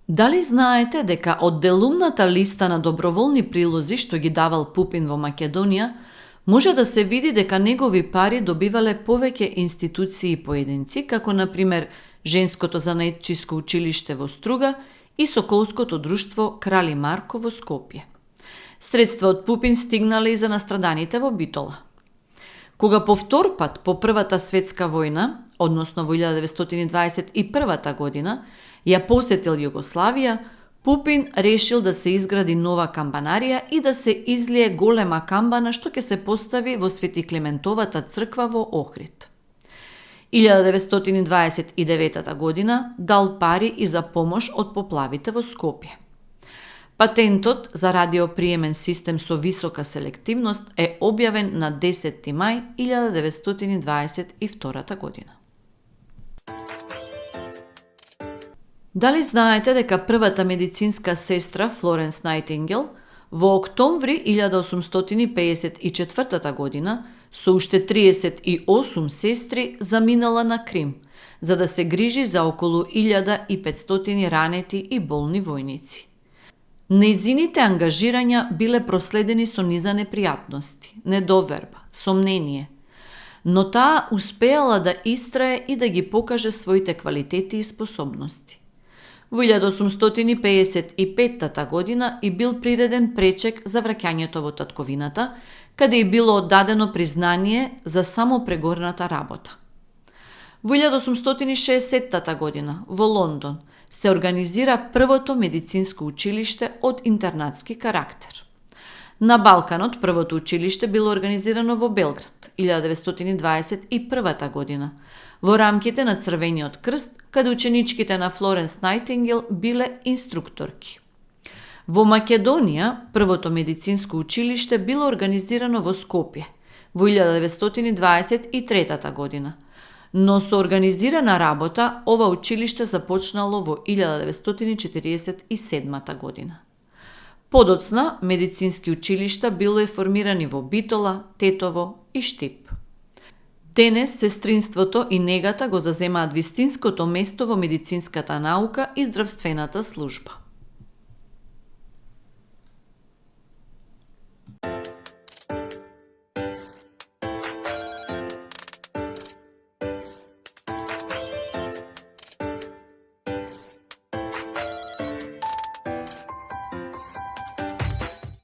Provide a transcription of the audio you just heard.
Дали знаете дека од делумната листа на доброволни прилози што ги давал Пупин во Македонија, може да се види дека негови пари добивале повеќе институции и поединци, како например Женското занаетчиско училиште во Струга и Соколското друштво Крали Марко во Скопје. Средства од Пупин стигнале и за настраданите во Битола. Кога повтор пат по Првата светска војна, односно во 1921 година, ја посетил Југославија, Пупин решил да се изгради нова камбанарија и да се излие голема камбана што ќе се постави во Свети Климентовата црква во Охрид. 1929 година дал пари и за помош од поплавите во Скопје. Патентот за радиоприемен систем со висока селективност е објавен на 10. мај 1922 година. Дали знаете дека првата медицинска сестра Флоренс Најтингел во октомври 1854 година со уште 38 сестри заминала на Крим, за да се грижи за околу 1500 ранети и болни војници. Нејзините ангажирања биле проследени со низа непријатности, недоверба, сомнение, но таа успеала да истрае и да ги покаже своите квалитети и способности. Во 1855 година и бил приреден пречек за враќањето во татковината, каде и било оддадено признание за самопрегорната работа. Во 1860 година во Лондон се организира првото медицинско училиште од интернатски карактер. На Балканот првото училиште било организирано во Белград 1921 година, во рамките на Црвениот крст, каде ученичките на Флоренс Најтингел биле инструкторки. Во Македонија првото медицинско училиште било организирано во Скопје во 1923 година, но со организирана работа ова училиште започнало во 1947 година. Подоцна медицински училишта било формирани во Битола, Тетово и Штип. Денес сестринството и негата го заземаат вистинското место во медицинската наука и здравствената служба.